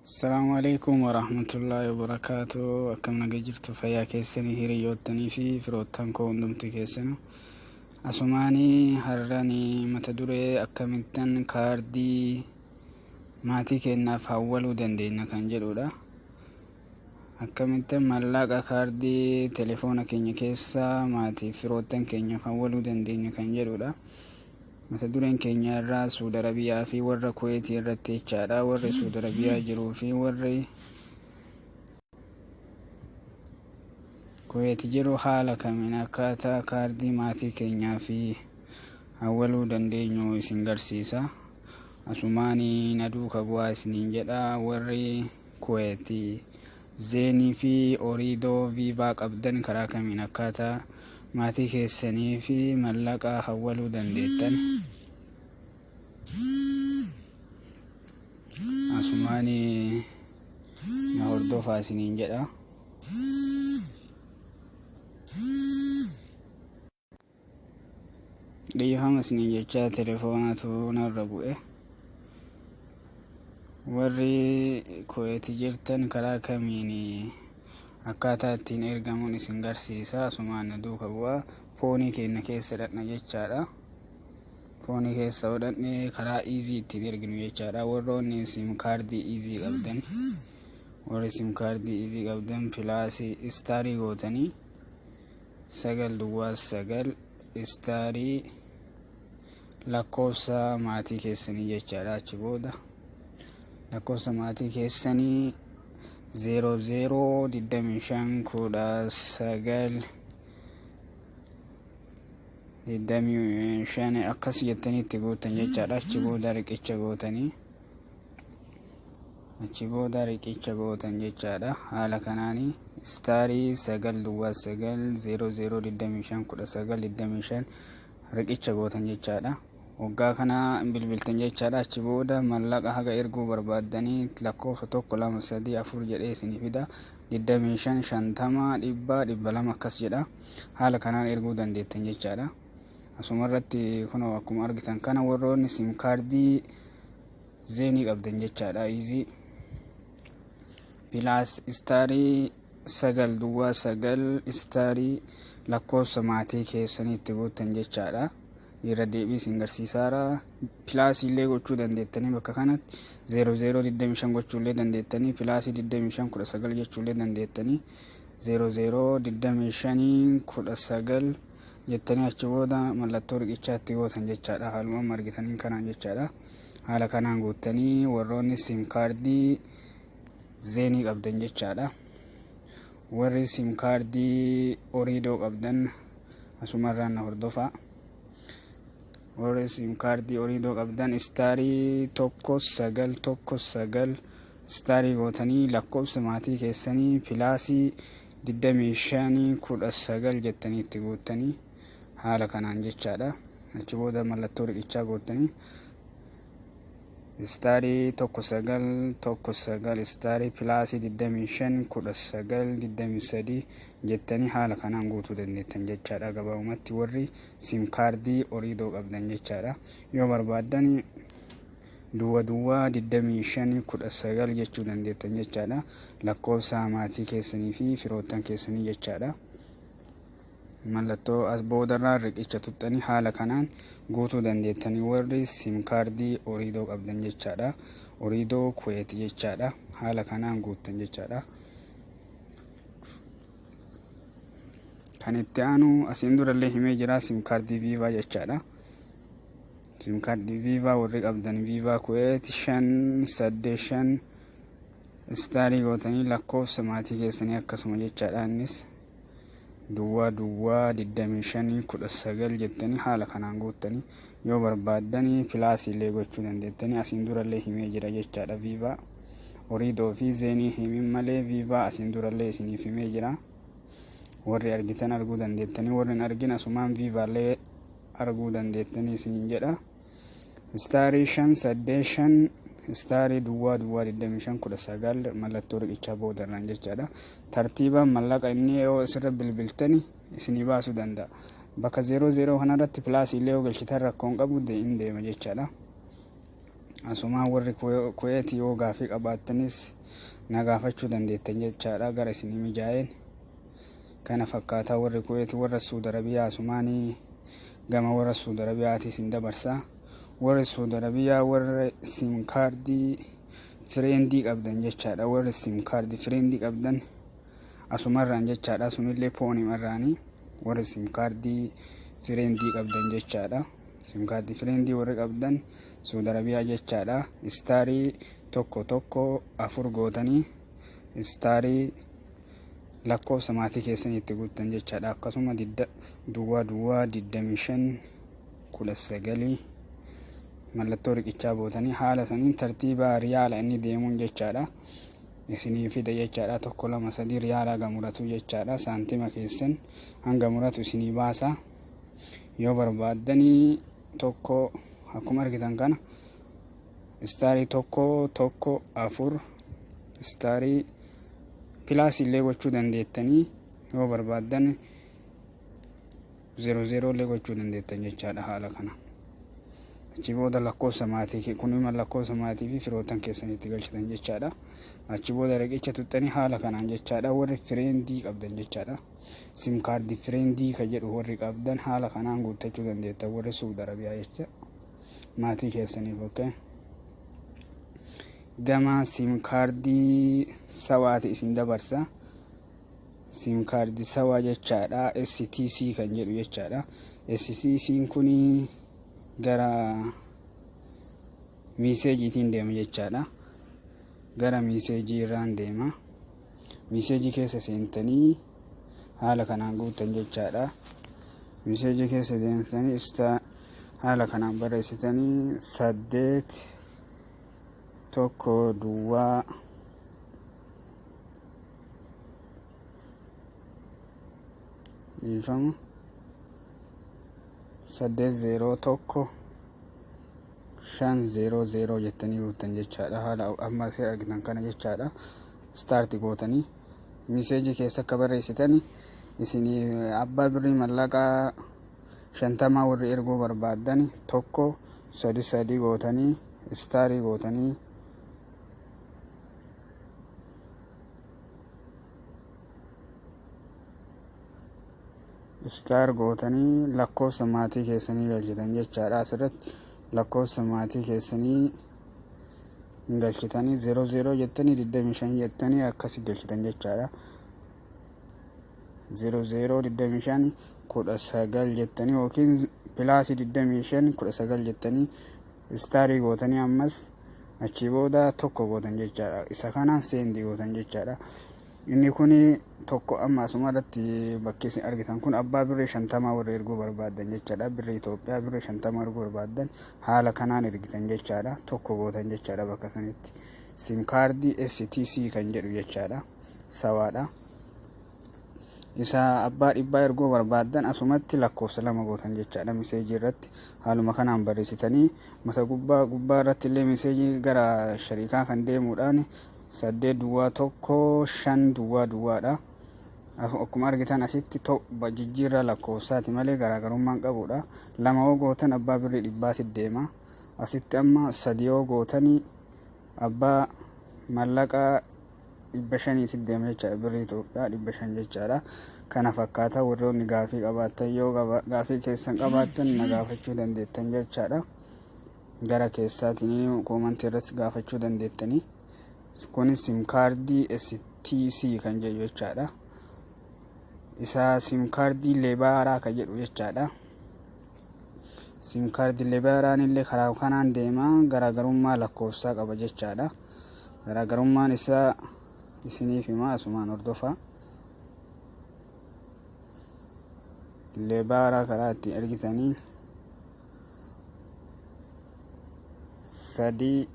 Assalamu alaikum warahmatullahi wabarakatuh. Akkam nagaa jirtu fayyaa keessanii hiriyootanii fi firoottan koo hundumti keessanuu. Asumaanii har'anii mata duree akkamittan kaardii maatii kennaaf hawwaluu dandeenya kan jedhudha. Akkamittan mallaqa kaardii telefoona keenya keessa maatii firoottan keenyaaf hawwaluu dandeenya kan jedhudha. Mata dureen keenya irraa Saudi Arabiyaa fi warra Kuwaitii irratti jechaadha. Warri Saudi Arabiyaa jiruu fi warri Kuwaitii jiru haala kamiin akkaataa kaardii maatii keenyaa fi hawwaluu dandeenyu isin garsiisa. Asumaanii na duuka bu'aa isiniin jedha. Warri Kuwaitii zainii fi Ooredoo Viva qabdan karaa kamiin akkaataa maatii keessanii fi mallaqa hawwaluu dandeettan. Asumaanii na hordofaa isiniin jedha. Dhiifama isiniin jechaa telefoonatu narra bu'e. Warri Kuwaitii jirtan karaa kamiin akkaataa ittiin ergamuun isin garsiisa. Asumaan na duuka bu'aa. Foonii keenya keessa dhaqna jechaadha. Foonii keessa hodhanne karaa easy ittiin erginu jechaadha. Warroonni sim kaardii easy qabdan, warri sim kaardii easy qabdan pilaasii istaarii gootanii 9 istaarii lakkoofsa maatii keessanii jechaadha. Achi booda lakkoofsa maatii keessanii 002519 akkas jettanii itti gootan jechaadha. Achi booda riqicha gootan jechaadha. Haala kanaanii istaarii 9 riqicha gootan jechaadha. Waggaa kana bilbiltan jechaadha. Achi booda mallaqa haga erguu barbaadanii lakkoofsa 1 2 3 4 jedhee isinii fida. 25 50 100 200 akkas jedha. Haala kanaan erguu dandeettan jechaadha. Asuma irratti kunoo akkuma argitan kana warroonni sim kaardii zainii qabdan jechaadha. Easy pilaas istaarii 9 istaarii lakkoofsa maatii keessanii itti gootan jechaadha. Irra deebii isin garsiisaara. Pilaasii illee gochuu dandeettanii bakka kanatti 0025 gochuu illee dandeettanii, pilaasii 2519 jechuu illee dandeettanii 002519 jettanii achi booda mallattoo riqichaatti gootan jechaadha. Haaluma argitaniin kanaan jechaadha. Haala kanaan goottanii warroonni sim kaardii zainii qabdan jechaadha. Warri sim kaardii Ooredoo qabdan asumarraan na hordofaa. Warri sim kaardii Ooredoo qabdan istaarii 19 istaarii gootanii lakkoofsa maatii keessanii pilaasii 2519 jettanii itti gootanii haala kanaan jechaadha. Achi booda mallattoo riqichaa gootanii istaarii 19 istaarii pilaasii 2519 jettanii haala kanaan guutuu dandeettan jechaadha. Gabaabumatti warri sim kaardii Ooredoo qabdan jechaadha. Yoo barbaaddan duwwaa 2519 jechuu dandeettan jechaadha. Lakkoofsa maatii keessanii fi firoottan keessanii jechaadha. Mallattoo as boodarraa riqicha tuttanii haala kanaan guutuu dandeettanii warri sim kaardii Ooredoo qabdan jechaadha. Ooredoo Kuwait jechaadha. Haala kanaan guuttan jechaadha. Kan itti aanu asiin durallee himee jira sim kaardii Viva jechaadha. Sim kaardii Viva warri qabdan Viva Kuwait 585 istaarii gootanii lakkoofsa maatii keessanii akkasuma jechaadha. Innis duwwaa 2519 jettanii haala kanaan guuttanii yoo barbaaddan pilaasii illee gochuu dandeettanii asiin durallee himee jira jechaadha. Viva Ooredoo fi zainii himin malee Viva asiin durallee isiniif himee jira. Warri argitan arguu dandeettanii, warri hin argin asumaan Viva illee arguu dandeettanii isin jedha. Istaarii 585 istaarii duwwaa 2519 mallattoo riqichaa boodarraan jechaadha. Tartiibaan mallaqa inni yoo isirra bilbiltanii isinii baasuu danda'a. Bakka 00 kanarratti pilaasii illee yoo galchitan rakkoon qabu deema jechaadha. asumaan warri Kuweet yoo gaafii qabaattanis na gaafachuu dandeettan jechaadha gara isinii mijaa'een. Kana fakkaataa warri Kuweet warra Suudi Arabiyaa asumaanii gama warra Suudi Arabiyaatis hin dabarsaa. Warri Suudi Arabiyaa warra sim kaardii fireendii qabdan jechaadha. Warri sim kaardii fireendii qabdan asumarraan jechaadha. Sunillee poonimarraanii warri sim kaardii fireendii qabdan jechaadha. Sim kaardii fireendii warri qabdan Suudi Arabiyaa jechaadha. Istaarii tokko 4 gootanii istaarii lakkoofsa maatii keessanii itti guuttan jechaadha. Akkasuma duwwaa 25 19 mallattoo riqichaa bootanii haala saniin tartiiba riyaala inni deemuun jechaadha. Isinii fida jechaadha. 1 2 3 riyaala gamuratu jechaadha. Saantima keessan hanga muratu isinii baasa. Yoo barbaaddanii tokko akkuma argitan kana istaarii 1 4 istaarii pilaas illee gochuu dandeettanii yoo barbaaddan 00 illee gochuu dandeettan jechaadha haala kana. Achi booda lakkoofsa maatii kunima lakkoofsa maatii fi firootan keessanitti galchitan jechaadha. Achi booda riqicha tuttanii haala kanaan jechaadha. Warri fireendii qabdan jechaadha. Sim kaardii fireendii ka jedhu warri qabdan haala kanaan guuttachuu dandeettan warri Suudi Arabiyaa jecha maatii keessaniif okay. Gama sim kaardii sawaati isin dabarsa. Sim kaardii sawaa jechaadha. STC kan jedhu jechaadha. STC kuni gara miiseejiitiin deema jechaadha. Gara miiseejii irraan deema. Miiseejii keessa seentanii haala kanaan guuttan jechaadha. Miiseejii keessa deemtanii haala kanaan barreessitanii 8 1 duwwaa 801 500 jettanii guuttan jechaadha. Haala amma asii argitan kana jechaadha. Staarti gootanii miiseejii keessa akka barreessitanii isinii abbaa birrii mallaqaa 50 warri erguu barbaaddan 1 3 gootanii istaarii gootanii star gootanii lakkoofsa maatii keessanii galchitan jechaadha. Asirratti lakkoofsa maatii keessanii galchitanii 00 jettanii 25 jettanii akkasi galchitan jechaadha. 00 25 19 jettanii yookiin pilaasii 25 19 jettanii istaarii gootanii ammas achi booda tokko gootan jechaadha. Isa kanaan seendi gootan jechaadha. Inni kuni tokko amma asuma irratti bakki isin argitan kun abbaa birrii 50 warri erguu barbaaddan jechaadha. Birrii Itoophiyaa birrii 50 erguu barbaaddan haala kanaan ergitan jechaadha. Tokko gootan jechaadha bakka sanitti. Sim kaardii STC kan jedhu jechaadha. Sawaadha. Isa abbaa dhibbaa erguu barbaaddan asumatti lakkoofsa 2 gootan jechaadha. Miseejii irratti haaluma kanaan barreessitanii mata gubbaa irratti illee miseejii gara shariikaa kan deemuudhaan 8 duwwaa 1 5 duwwaa duwwaadha. Akkuma argitan asitti jijjiirraa lakkoofsaati malee garaagarummaan qabudha. 2 gootan abbaa birrii dhibbaatti deema. Asitti amma 3 gootanii abbaa mallaqaa 500 deema jechaadha. Birrii Itoophiyaa 500 jechaadha. Kana fakkaata warroonni gaafii qabaattan yoo gaafii keessan qabaattan na gaafachuu dandeettan jechaadha. Gara keessaatiin koomantii irratti gaafachuu dandeettanii. Kuni sim kaardii STC kan jedhu jechaadha. Isa sim kaardii leebaaraa kan jedhu jechaadha. Sim kaardii leebaaraan illee karaa kanaan deema. Garaagarummaa lakkoofsaa qaba jechaadha. Garaagarummaan isaa isiniif hima asumaan hordofaa. Leebaaraa karaa itti argitanii 3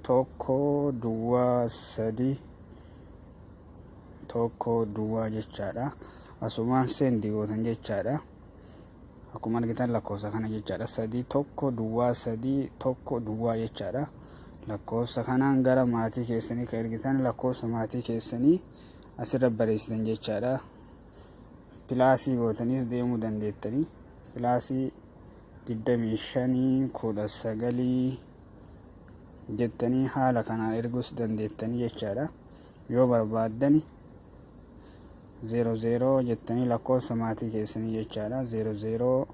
1 duwwaa 3 1 duwwaa jechaadha. Asumaan seendi gootan jechaadha. Akkuma argitan lakkoofsa kana jechaadha. 3 1 duwwaa 3 1 duwwaa jechaadha. Lakkoofsa kanaan gara maatii keessanii kan ergitan lakkoofsa maatii keessanii asirra barreessitan jechaadha. Pilaasii gootaniis deemuu dandeettanii. Pilaasii 25 19 jettanii haala kanaan erguus dandeettanii jechaadha. Yoo barbaaddani 00 jettanii lakkoofsa maatii keessanii jechaadha. 00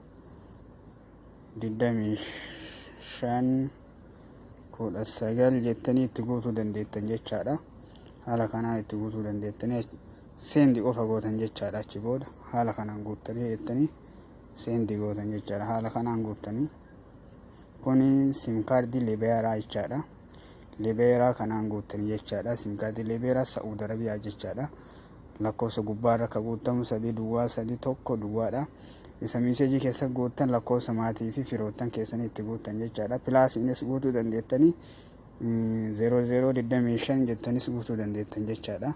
25 19 jettanii itti guutuu dandeettan jechaadha. Haala kanaan itti guutuu dandeettanii seendi qofa gootan jechaadha. Achi booda haala kanaan guuttanii jettanii seendi gootan jechaadha. Haala kanaan guuttanii kuni sim kaardii libeeraa jechaadha. Libeeraa kanaan guuttanii jechaadha. Sim kaardii libeeraa Saudi Arabiyaa jechaadha. Lakkoofsa gubbaarra ka guutamu 3 duwwaa 3 1 duwwaadha. Isa miiseejii keessa guuttan lakkoofsa maatii fi firoottan keessanii itti guuttan jechaadha. Pilaasiinis guutuu dandeettanii 0025 jettanis guutuu dandeettan jechaadha.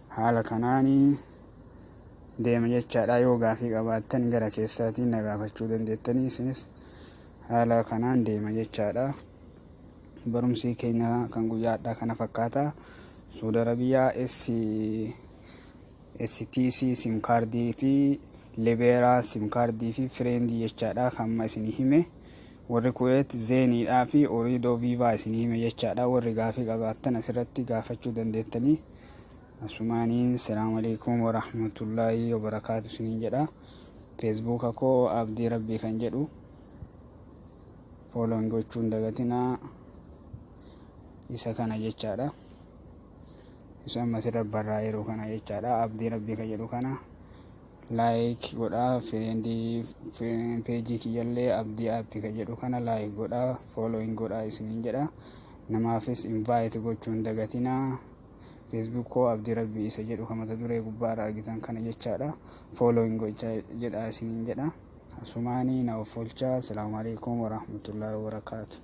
Haala kanaanii deema jechaadha. Yoo gaafii qabaattan gara keessaatiin na gaafachuu dandeettanii isinis haala kanaan deema jechaadha. Barumsi keenya kan guyyaadhaa kana fakkaata. Saudi Arabiyaa STC sim kaardii fi libeeraa sim kaardii fi fireendii jechaadha. Kamma isinii hime warri Kuwait zainidhaa fi Ooredoo Viva isinii hime jechaadha. Warri gaafii qabaattan asirratti gaafachuu dandeettanii. Asumaaniin salaamu alaikum wa rahmatullahi wa barakaatu isiniin jedha. Facebook koo abdii rabbii kan jedhu fooloon gochuun dagatinaa isa kana jechaadha. Isa ammas irra barraa'eeru kana jechaadha. Abdii rabbii kan jedhu kana like godhaa. Friendii peejii kiyyallee abdii appii kan jedhu kana like godhaa, following godhaa isiniin jedha. Namaafis invite gochuun dagatinaa. Facebook koo abdii rabbii isa jedhu kan mata duree gubbaarra argitan kana jechaadha. Following gochaa jedhaa isiniin jedha. Asumaanii na of oolchaa. Assalaamu alaikum wa rahmatullahi wa barakaatu.